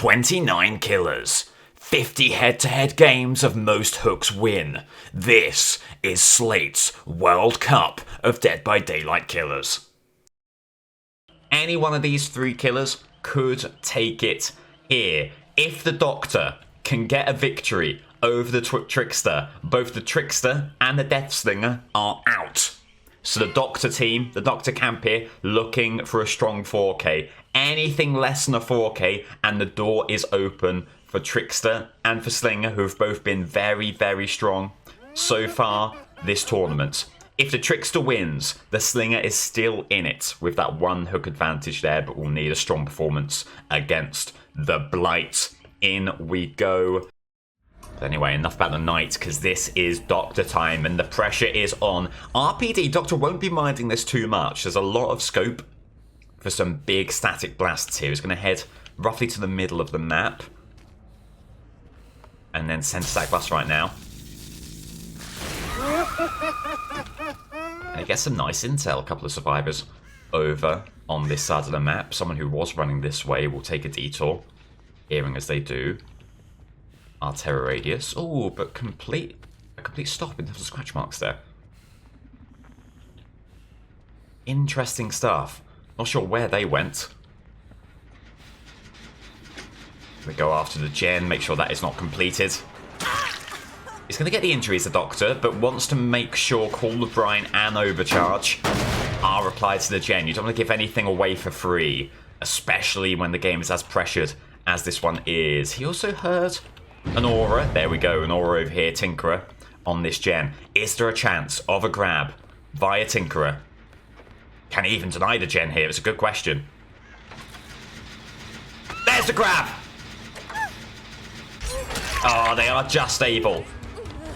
29 killers. 50 head-to-head games of most hooks win. This is Slate's World Cup of Dead by Daylight killers. Any one of these 3 killers could take it here. If the Doctor can get a victory over the Trickster, both the Trickster and the Death Slinger are out. So the Doctor team, the Doctor camp here, looking for a strong 4K. Anything less than a 4K and the door is open for Trickster and for Slinger, who have both been very, very strong so far this tournament. If the Trickster wins, the Slinger is still in it with that 1 hook advantage there, but will need a strong performance against the Blight. In we go. But anyway, enough about the night, because this is Doctor time and the pressure is on. RPD, Doctor won't be minding this too much. There's a lot of scope for some big static blasts here. He's going to head roughly to the middle of the map. And then send static blast right now. And he gets some nice intel. A couple of survivors over on this side of the map. Someone who was running this way will take a detour. Hearing as they do. Our terror radius. Oh, but a complete stop in terms of scratch marks there. Interesting stuff. Not sure where they went. We go after the gen, make sure that is not completed. He's going to get the injuries, the Doctor, but wants to make sure Call of Brine and Overcharge are applied to the gen. You don't want to give anything away for free, especially when the game is as pressured as this one is. He also heard an aura. There we go, an aura over here, Tinkerer, on this gen. Is there a chance of a grab via Tinkerer? Can he even deny the gen here? It's a good question. There's the grab! Oh, they are just able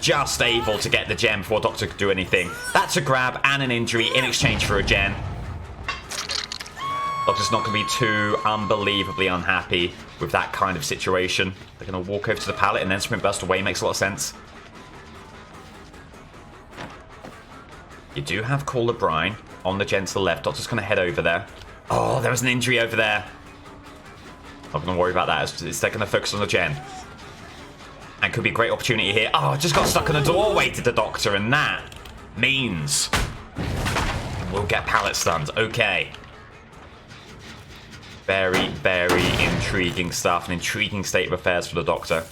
to get the gem before Doctor could do anything. That's a grab and an injury in exchange for a gen. Doctor's not going to be too unbelievably unhappy with that kind of situation. They're going to walk over to the pallet and then sprint burst away. Makes a lot of sense. You do have Call of Brine on the gen to the left. Doctor's going to head over there. Oh, there was an injury over there. Not going to worry about that. They're going to focus on the gen. And could be a great opportunity here. Oh, just got stuck in the doorway to the Doctor, and that means we'll get pallet stunned. Okay. Very, very intriguing stuff. An intriguing state of affairs for the Doctor.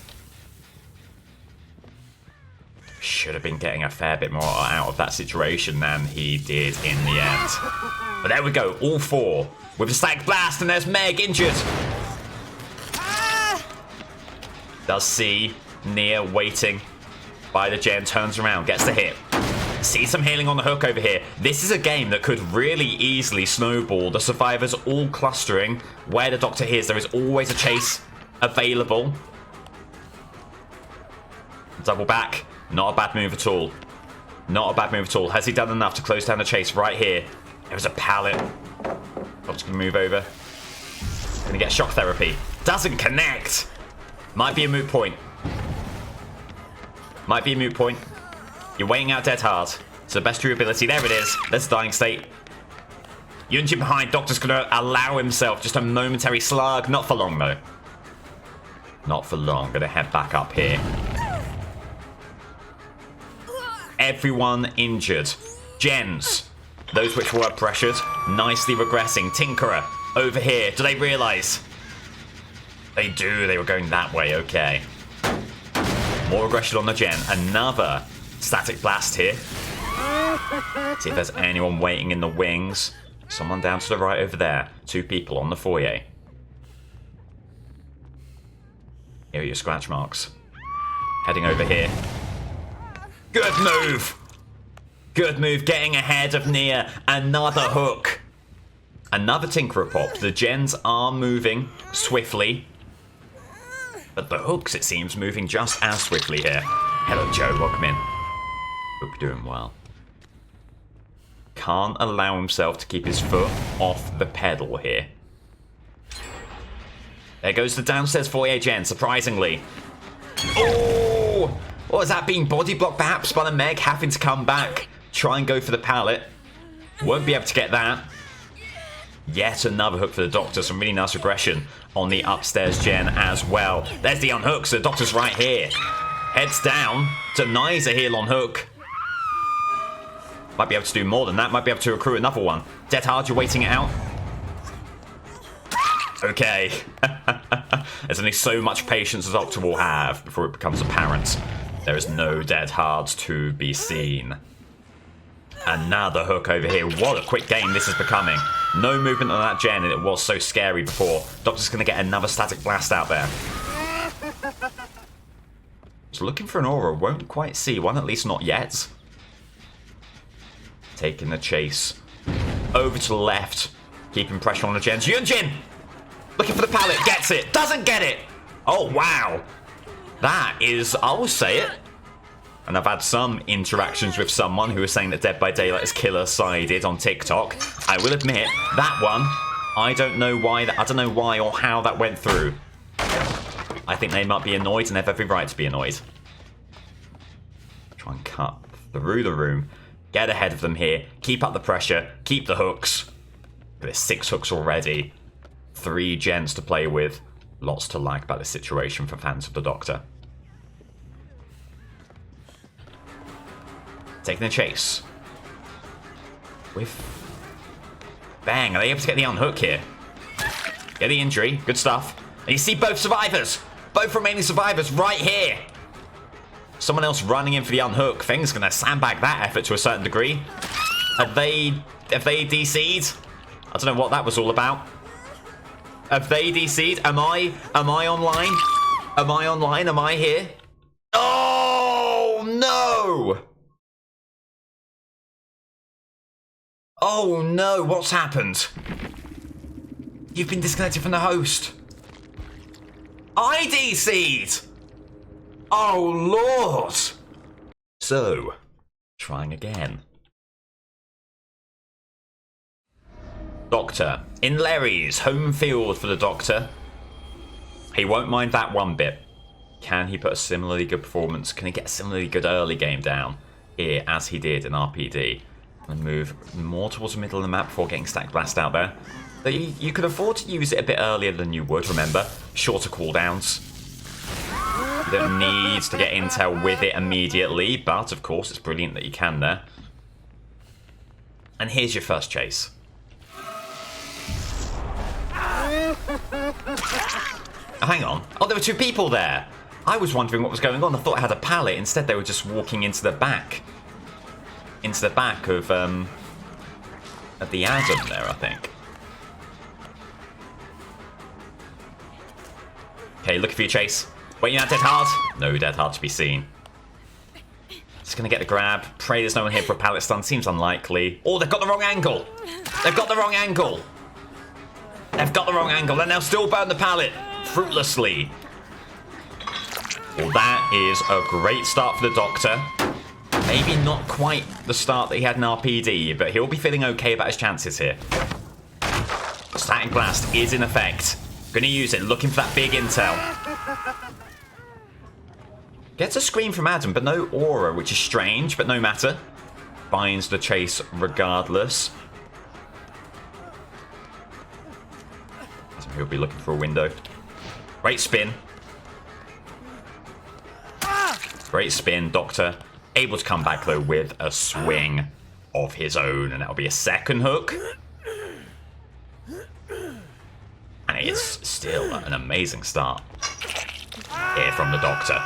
Should have been getting a fair bit more out of that situation than he did in the end. But there we go. All 4 with a static blast, and there's Meg injured. Does see Nia waiting by the gen, turns around, gets the hit. See some healing on the hook over here. This is a game that could really easily snowball. The survivors all clustering where the Doctor is. There is always a chase available. Double back. Not a bad move at all. Not a bad move at all. Has he done enough to close down the chase right here? There's a pallet. Doctor's going to move over. Going to get shock therapy. Doesn't connect. Might be a moot point. Might be a moot point. You're weighing out dead hard. It's the best of your ability. There it is. There's the dying state. Yunjin behind. Doctor's going to allow himself just a momentary slug. Not for long, though. Not for long. Going to head back up here. Everyone injured. Gens. Those which were pressured. Nicely regressing. Tinkerer. Over here. Do they realise? They do. They were going that way. Okay. More aggression on the gen. Another static blast here. See if there's anyone waiting in the wings. Someone down to the right over there. 2 people on the foyer. Here are your scratch marks. Heading over here. Good move. Good move. Getting ahead of Nia. Another hook. Another Tinkerer pop. The gens are moving swiftly. But the hooks, it seems, moving just as swiftly here. Hello, Joe. Welcome in. Hope you're doing well. Can't allow himself to keep his foot off the pedal here. There goes the downstairs foyer gen, surprisingly. Oh! What is that, being body blocked perhaps by the Meg, having to come back, try and go for the pallet. Won't be able to get that. Yet another hook for the Doctor, some really nice aggression on the upstairs gen as well. There's the unhook, so the doctor's right here. Heads down, denies a heal on hook. Might be able to do more than that, might be able to recruit another one. Dead hard, you're waiting it out. Okay. There's only so much patience the doctor will have before it becomes apparent. There is no dead hards to be seen. Another hook over here. What a quick game this is becoming. No movement on that gen, and it was so scary before. Doctor's going to get another static blast out there. So looking for an aura, won't quite see one, at least not yet. Taking the chase. Over to the left. Keeping pressure on the gens. Yunjin! Looking for the pallet, gets it, doesn't get it! Oh, wow. That is, I will say it. And I've had some interactions with someone who was saying that Dead by Daylight is killer-sided on TikTok. I will admit, that one, I don't know why or how that went through. I think they might be annoyed and they have every right to be annoyed. Try and cut through the room. Get ahead of them here. Keep up the pressure. Keep the hooks. There's 6 hooks already. 3 gens to play with. Lots to like about this situation for fans of the Doctor. Taking the chase. With... Bang, are they able to get the unhook here? Get the injury, good stuff. And you see both survivors! Both remaining survivors right here! Someone else running in for the unhook. Feng's gonna sandbag that effort to a certain degree. Have they DC'd? I don't know what that was all about. Have they DC'd? Am I online? Am I online? Am I here? Oh no! Oh no, what's happened? You've been disconnected from the host. I DC'd! Oh lord! So, trying again. Doctor. In Lery's home field for the Doctor. He won't mind that one bit. Can he put a similarly good performance? Can he get a similarly good early game down here as he did in RPD? And move more towards the middle of the map before getting stack blast out there. You could afford to use it a bit earlier than you would, remember? Shorter cooldowns. You don't need to get intel with it immediately, but of course it's brilliant that you can there. And here's your first chase. Oh, hang on. Oh, there were 2 people there. I was wondering what was going on. I thought I had a pallet. Instead, they were just walking into the back. Into the back of the Adam there, I think. Okay, looking for your chase. Waiting out dead hard. No dead hard to be seen. Just gonna get the grab. Pray there's no one here for a pallet stun. Seems unlikely. Oh, they've got the wrong angle. They've got the wrong angle. They've got the wrong angle, and they'll still burn the pallet fruitlessly. Well, that is a great start for the Doctor. Maybe not quite the start that he had in RPD, but he'll be feeling okay about his chances here. Static Blast is in effect. Gonna use it, looking for that big intel. Gets a scream from Adam, but no aura, which is strange, but no matter. Finds the chase regardless. So he'll be looking for a window. Great spin. Great spin, Doctor. Able to come back, though, with a swing of his own, and that'll be a second hook. And it is still an amazing start here from the Doctor.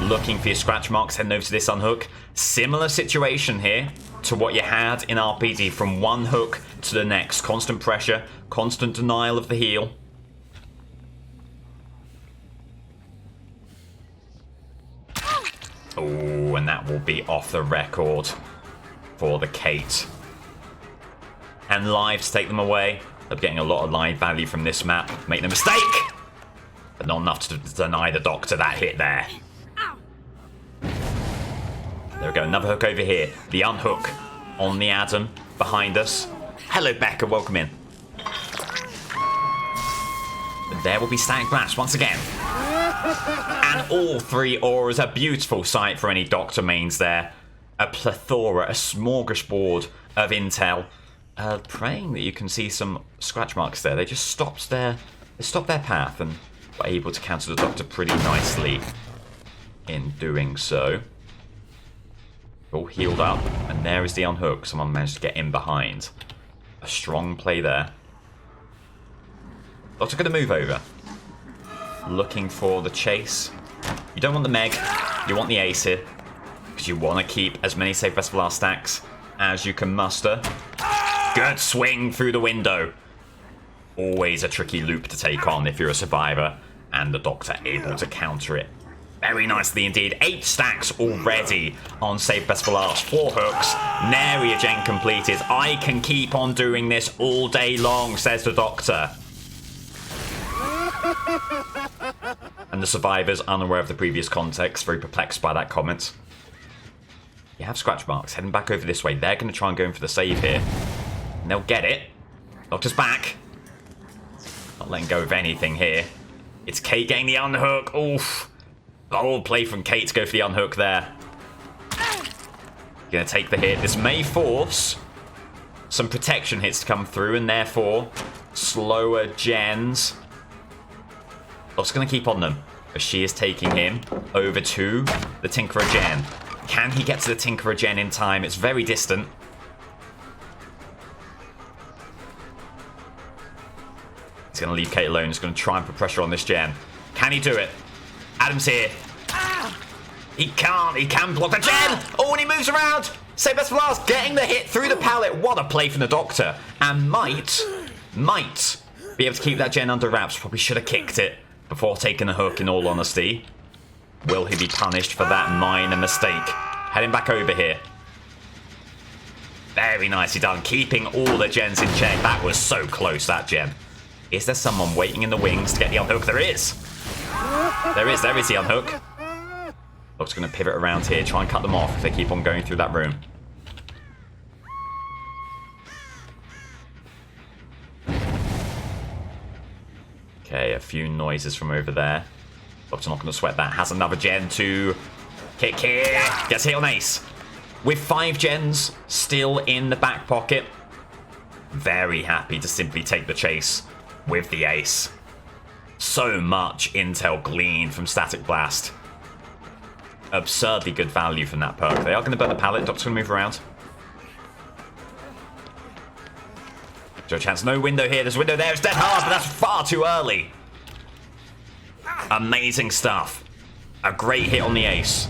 Looking for your scratch marks, heading over to this unhook. Similar situation here to what you had in RPD, from one hook to the next. Constant pressure, constant denial of the heal. Oh, and that will be off the record for the Kate. And lives take them away. They're getting a lot of live value from this map. Make no mistake! But not enough to deny the Doctor that hit there. There we go, another hook over here. The unhook on the Adam behind us. Hello, Becca, welcome in. But there will be Static Blast once again. And all 3 auras, a beautiful sight for any Doctor mains there. A plethora, a smorgasbord of intel. Praying that you can see some scratch marks there. They just stopped there They stopped their path and were able to counter the Doctor pretty nicely in doing so. All healed up, and there is the unhook. Someone managed to get in behind. A strong play there. Doctor going to move over. Looking for the chase. You don't want the Meg, you want the Ace here. Because you want to keep as many Save Best for Last stacks as you can muster. Good swing through the window. Always a tricky loop to take on if you're a survivor, and the Doctor able to counter it. Very nicely indeed. 8 stacks already on Save Best for Last. 4 hooks. Nary a gen completed. I can keep on doing this all day long, says the Doctor. And the survivors, unaware of the previous context, very perplexed by that comment. You have scratch marks heading back over this way. They're going to try and go in for the save here. And they'll get it. Doctor's back. Not letting go of anything here. It's Kate getting the unhook. Oof. Bold play from Kate to go for the unhook there. Going to take the hit. This may force some protection hits to come through, and therefore slower gens. Doc's going to keep on them, as she is taking him over to the Tinkerer Gen. Can he get to the Tinkerer Gen in time? It's very distant. He's going to leave Kate alone. He's going to try and put pressure on this Gen. Can he do it? Adam's here. He can't. He can block the Gen. Oh, and he moves around. Save Best for Last. Getting the hit through the pallet. What a play from the Doctor. And might be able to keep that Gen under wraps. Probably should have kicked it before taking the hook, in all honesty. Will he be punished for that minor mistake? Heading back over here. Very nicely done. Keeping all the gens in check. That was so close, that Gen. Is there someone waiting in the wings to get the unhook? There is. There is the unhook. Looks going to pivot around here. Try and cut them off if they keep on going through that room. Okay, a few noises from over there. Doctor not going to sweat that. Has another gen to kick here. Gets hit on Ace. With 5 gens still in the back pocket. Very happy to simply take the chase with the Ace. So much intel gleaned from Static Blast. Absurdly good value from that perk. They are going to burn the pallet. Doctor's going to move around. Joe chance. No window here. There's a window there. It's dead hard, but that's far too early. Amazing stuff. A great hit on the Ace.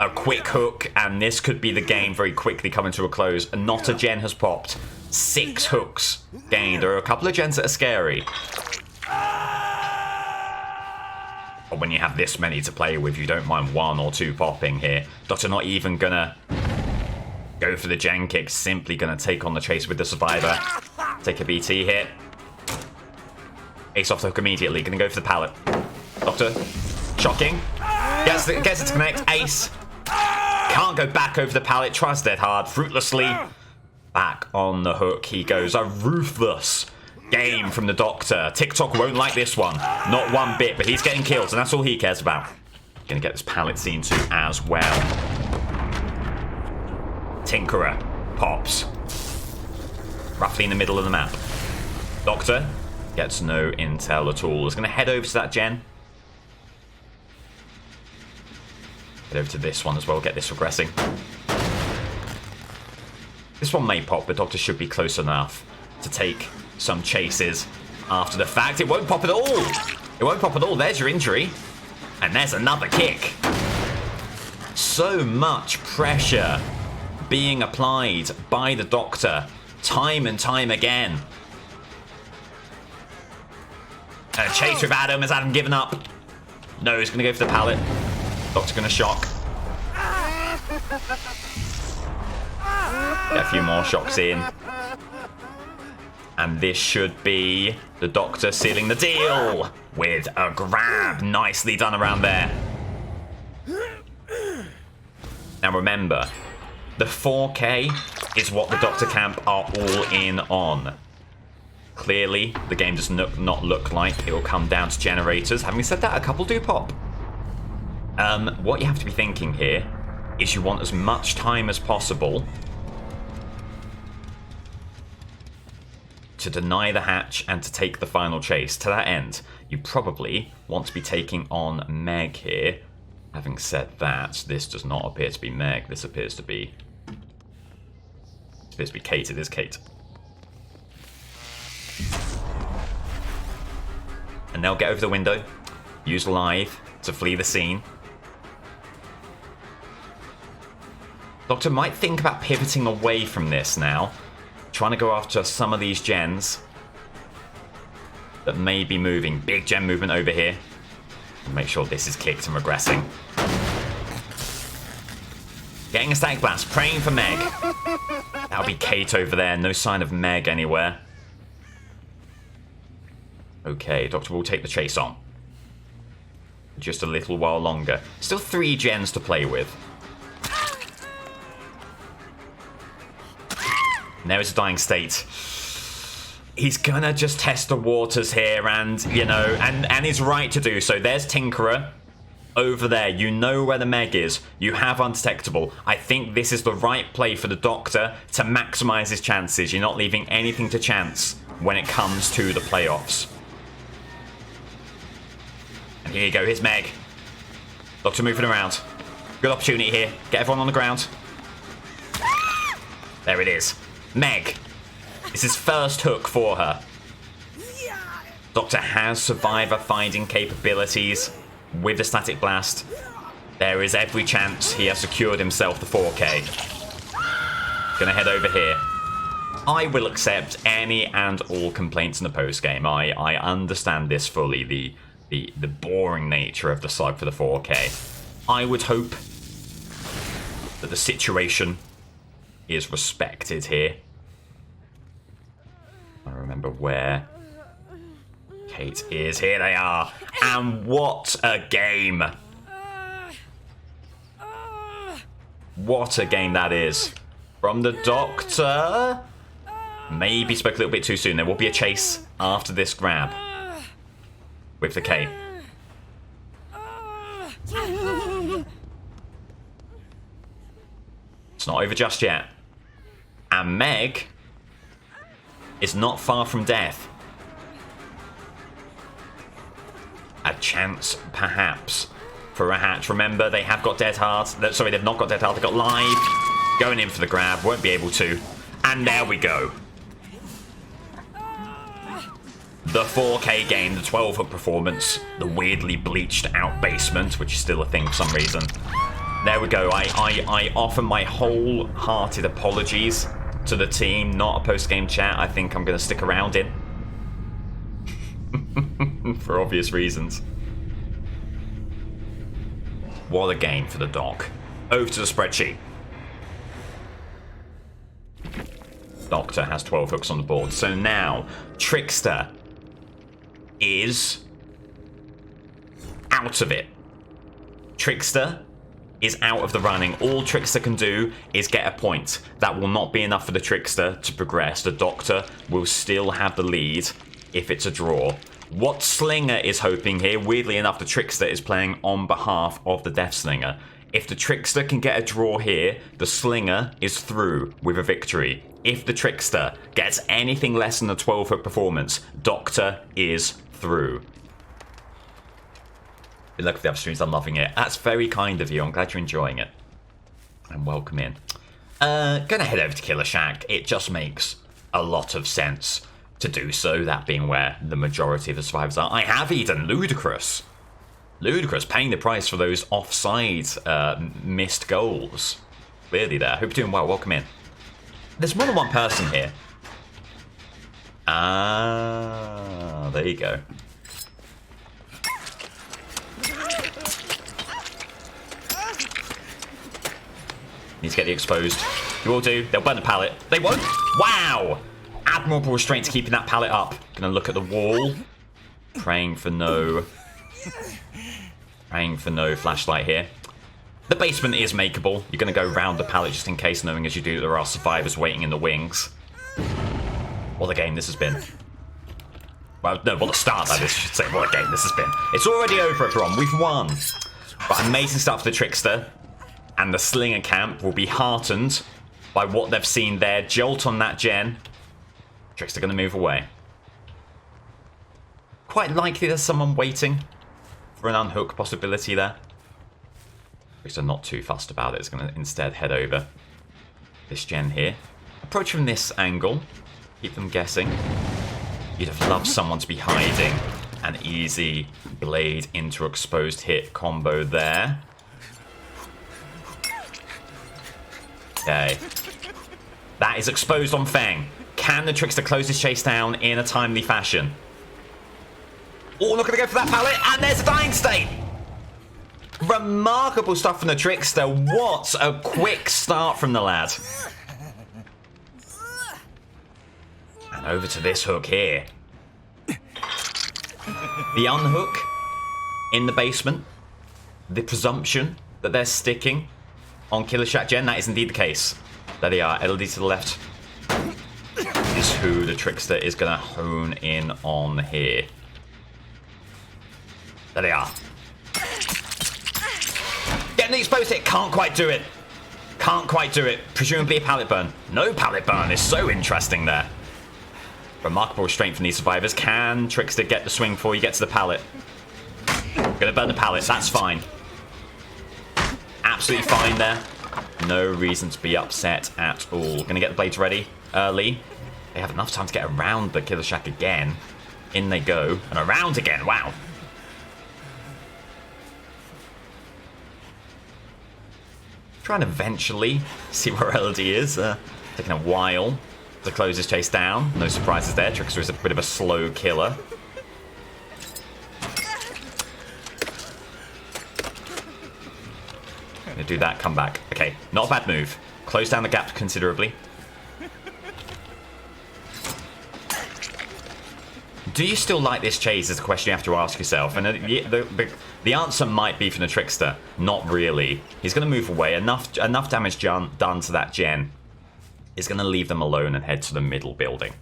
A quick hook, and this could be the game very quickly coming to a close. And not a gen has popped. 6 hooks gained. There are a couple of gens that are scary. But when you have this many to play with, you don't mind 1 or 2 popping here. Doctor not even gonna go for the gen kick. Simply gonna take on the chase with the survivor. Take a BT hit. Ace off the hook immediately. Gonna go for the pallet. Doctor, shocking. Gets it to connect. Ace. Can't go back over the pallet. Tries dead hard. Fruitlessly. Back on the hook he goes. A ruthless game from the Doctor. TikTok won't like this one. Not one bit, but he's getting killed, and that's all he cares about. Gonna get this pallet scene too as well. Tinkerer pops. Roughly in the middle of the map. Doctor gets no intel at all. Is going to head over to that gen. Head over to this one as well. Get this regressing. This one may pop, but Doctor should be close enough to take some chases after the fact. It won't pop at all. It won't pop at all. There's your injury. And there's another kick. So much pressure being applied by the Doctor time and time again. And a chase with Adam. Has Adam given up? No, he's going to go for the pallet. Doctor's going to shock. Get a few more shocks in. And this should be the Doctor sealing the deal with a grab. Nicely done around there. Now remember, the 4K is what the Doctor camp are all in on. Clearly, the game does not look like it will come down to generators. Having said that, a couple do pop. What you have to be thinking here is you want as much time as possible to deny the hatch and to take the final chase. To that end, you probably want to be taking on Meg here. Having said that, this does not appear to be Meg. This appears to be Kate. It is Kate. And they'll get over the window. Use live to flee the scene. Doctor might think about pivoting away from this now. Trying to go after some of these gens that may be moving. Big gen movement over here. Make sure this is kicked and regressing. Getting a static blast. Praying for Meg. That'll be Kate over there. No sign of Meg anywhere. Okay, Doctor will take the chase on. Just a little while longer. Still 3 gens to play with. And there is a dying state. He's gonna just test the waters here, and, you know, and he's right to do so. There's Tinkerer over there. You know where the Meg is. You have Undetectable. I think this is the right play for the Doctor to maximize his chances. You're not leaving anything to chance when it comes to the playoffs. And here you go. Here's Meg. Doctor moving around. Good opportunity here. Get everyone on the ground. There it is. Meg. It's his first hook for her. Doctor has survivor finding capabilities with the static blast. There is every chance he has secured himself the 4K. Gonna head over here. I will accept any and all complaints in the post-game. I understand this fully, the boring nature of the slug for the 4K. I would hope that the situation is respected here. I remember where Kate is. Here they are. And what a game. What a game that is. From the Doctor. Maybe spoke a little bit too soon. There will be a chase after this grab. With the K. It's not over just yet. And Meg is not far from death. A chance, perhaps, for a hatch. Remember, they have got Dead Hard. Sorry, they've not got Dead Hard. They've got Live. Going in for the grab. Won't be able to. And there we go. The 4K game, the 12-hook performance, the weirdly bleached out basement, which is still a thing for some reason. There we go. I offer my wholehearted apologies to the team. Not a post-game chat. I think I'm going to stick around in. For obvious reasons. What a game for the Doc. Over to the spreadsheet. Doctor has 12 hooks on the board. So now, Trickster is out of it. Trickster is out of the running. All Trickster can do is get a point. That will not be enough for the Trickster to progress. The Doctor will still have the lead if it's a draw. What Slinger is hoping here, weirdly enough, the Trickster is playing on behalf of the Death Slinger. If the Trickster can get a draw here, the Slinger is through with a victory. If the Trickster gets anything less than a 12-hook performance, Doctor is through. Good luck with the other streams. I'm loving it. That's very kind of you. I'm glad you're enjoying it. And welcome in. Gonna head over to Killer Shack. It just makes a lot of sense to do so, that being where the majority of the survivors are. I have eaten Ludicrous. Ludicrous, paying the price for those offside missed goals. Clearly there. Hope you're doing well. Welcome in. There's more than one person here. Ah, there you go. Need to get the exposed. You will do. They'll burn the pallet. They won't. Wow! Admirable restraint to keeping that pallet up. Gonna look at the wall. Praying for no flashlight here. The basement is makeable. You're gonna go round the pallet just in case, knowing as you do there are survivors waiting in the wings. What a game this has been. Well, no, what a start that is, I should say. What a game this has been. It's already over, everyone. We've won. But amazing stuff for the Trickster. And the Slinger camp will be heartened by what they've seen there. Jolt on that gen. Trickster going to move away. Quite likely there's someone waiting for an unhook possibility there. Trickster not too fussed about it. It's going to instead head over this gen here. Approach from this angle. Keep them guessing. You'd have loved someone to be hiding. An easy blade into exposed hit combo there. Okay. That is exposed on Feng. Can the Trickster close his chase down in a timely fashion? Oh, not going to go for that pallet. And there's a dying state. Remarkable stuff from the Trickster. What a quick start from the lad. And over to this hook here. The unhook in the basement. The presumption that they're sticking on Killer Shack Gen. That is indeed the case. There they are. LD to the left is who the Trickster is going to hone in on here. There they are. Getting the exposed hit. Can't quite do it. Can't quite do it. Presumably a pallet burn. No pallet burn is so interesting there. Remarkable restraint from these survivors. Can Trickster get the swing before you get to the pallet? Gonna burn the pallet. That's fine. Absolutely fine there. No reason to be upset at all. Gonna get the blades ready early. They have enough time to get around the Killer Shack again. In they go. And around again. Wow. Trying to eventually see where LD is. Taking a while to close his chase down. No surprises there. Trickster is a bit of a slow killer. Gonna do that, come back. Okay, not a bad move. Close down the gap considerably. Do you still like this chase is a question you have to ask yourself. And the answer might be from the Trickster. Not really. He's going to move away. Enough damage done to that gen is going to leave them alone and head to the middle building,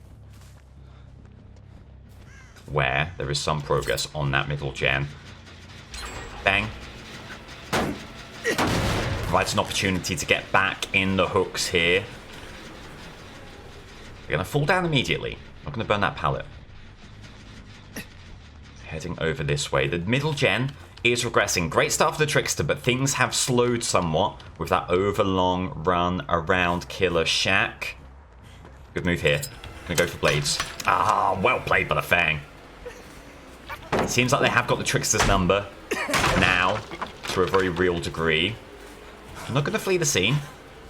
where there is some progress on that middle gen. Bang. Provides an opportunity to get back in the hooks here. They're going to fall down immediately. Not going to burn that pallet. Heading over this way. The middle gen is regressing. Great start for the Trickster, but things have slowed somewhat with that overlong run around Killer Shack. Good move here. Gonna go for blades. Ah, well played by the Fang. It seems like they have got the Trickster's number now to a very real degree. I'm not gonna flee the scene,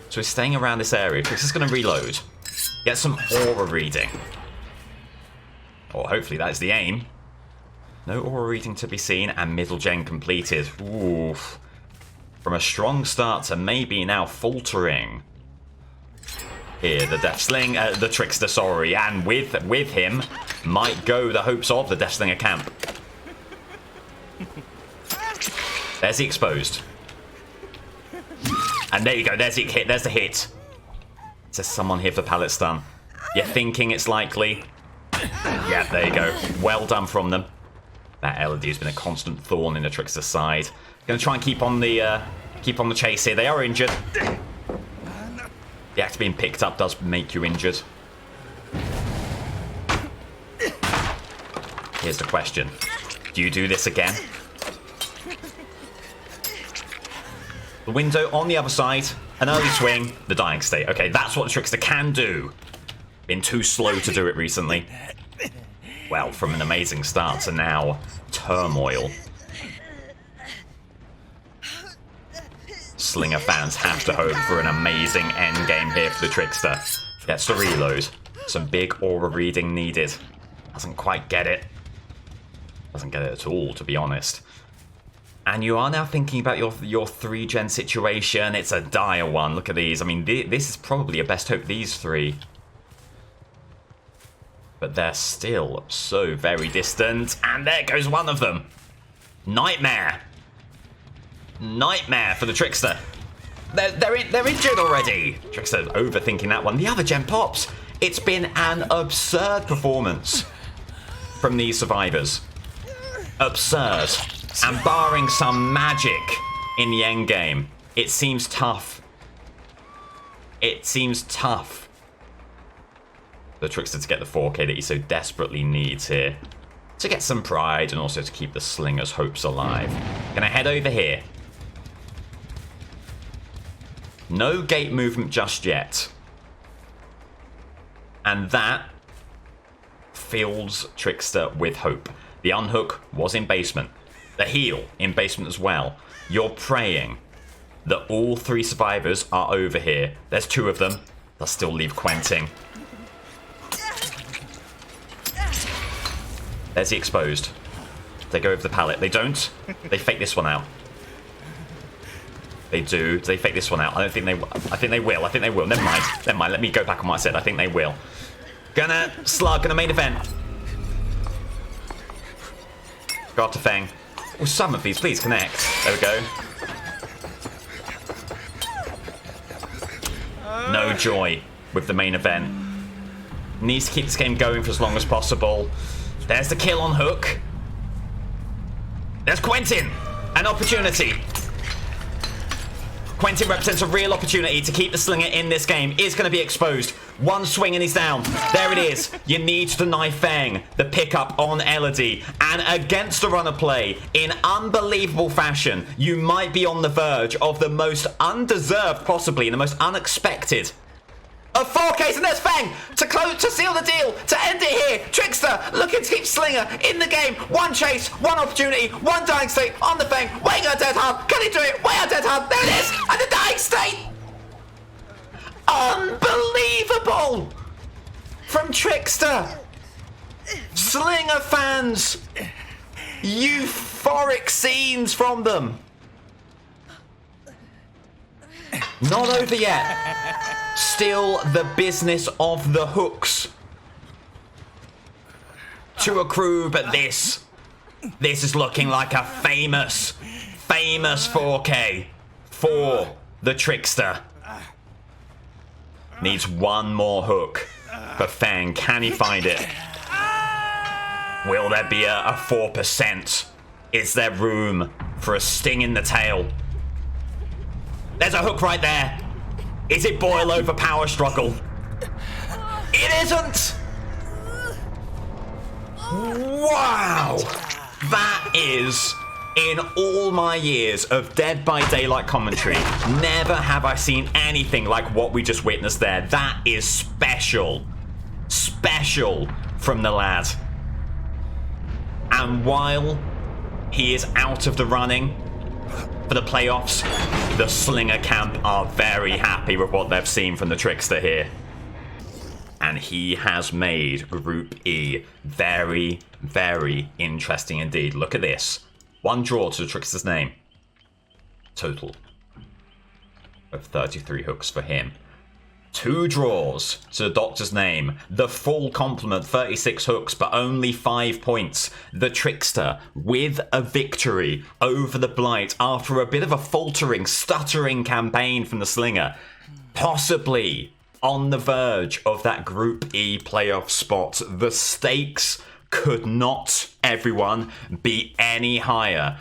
so he's staying around this area. Trickster's gonna reload. Get some aura reading. Or hopefully that is the aim. No aura reading to be seen, and middle gen completed. Oof. From a strong start to maybe now faltering. Here, the Death Sling, the Trickster, sorry, and with him might go the hopes of the Death Slinger camp. There's the exposed. And there you go, there's the hit, there's the hit. There's someone here for pallet stun. You're thinking it's likely. Yeah, there you go. Well done from them. That LD has been a constant thorn in the Trickster's side. Going to try and keep on the chase here. They are injured. The axe being picked up does make you injured. Here's the question: do you do this again? The window on the other side. An early swing. The dying state. Okay, that's what the Trickster can do. Been too slow to do it recently. Well, from an amazing start to now, turmoil. Slinger fans have to hope for an amazing endgame here for the Trickster. Gets the reload. Some big aura reading needed. Doesn't quite get it. Doesn't get it at all, to be honest. And you are now thinking about your 3-gen situation. It's a dire one. Look at these. I mean, this is probably a best hope, these three. But they're still so very distant. And there goes one of them. Nightmare. Nightmare for the Trickster. They're injured already. Trickster overthinking that one. The other gen pops. It's been an absurd performance from these survivors. Absurd. And barring some magic in the end game, it seems tough. It seems tough the Trickster to get the 4K that he so desperately needs here. To get some pride and also to keep the Slinger's hopes alive. Gonna head over here. No gate movement just yet. And that fills Trickster with hope. The unhook was in basement. The heal in basement as well. You're praying that all 3 survivors are over here. There's 2 of them. They'll still leave Quentin. There's the exposed. They go over the pallet. They don't. They fake this one out. They do. They fake this one out. I don't think they... I think they will. I think they will. Never mind. Never mind. Let me go back on what I said. I think they will. Gonna slug. Gonna main event. Go after Feng. Oh, some of these. Please connect. There we go. No joy with the main event. Needs to keep this game going for as long as possible. There's the kill on hook. There's Quentin. An opportunity. Quentin represents a real opportunity to keep the Slinger in this game. Is going to be exposed. One swing and he's down. There it is. You need to deny Feng the pickup on Elodie. And against the runner play, in unbelievable fashion, you might be on the verge of the most undeserved, possibly, and the most unexpected of 4Ks, and there's Feng to seal the deal, to end it here. Trickster looking to keep Slinger in the game. One chase, one opportunity, one dying state on the Feng. Waiting on dead hard. Can he do it? Wait on dead hard. There it is. And the dying state. Unbelievable from Trickster. Slinger fans. Euphoric scenes from them. Not over yet. Still the business of the hooks to accrue, but this is looking like a famous 4K for the Trickster. Needs one more hook for Feng. Can he find it? Will there be a 4%? Is there room for a sting in the tail? There's a hook right there. Is it boil over power struggle? It isn't! Wow! That is, in all my years of Dead by Daylight commentary, never have I seen anything like what we just witnessed there. That is special. Special from the lad. And while he is out of the running for the playoffs, the Slinger camp are very happy with what they've seen from the Trickster here. And he has made Group E very, very interesting indeed. Look at this. 1 draw to the Trickster's name. Total of 33 hooks for him. 2 draws to the Doctor's name. The full complement, 36 hooks, but only 5 points. The Trickster with a victory over the Blight after a bit of a faltering, stuttering campaign from the Slinger. Possibly on the verge of that Group E playoff spot. The stakes could not, everyone, be any higher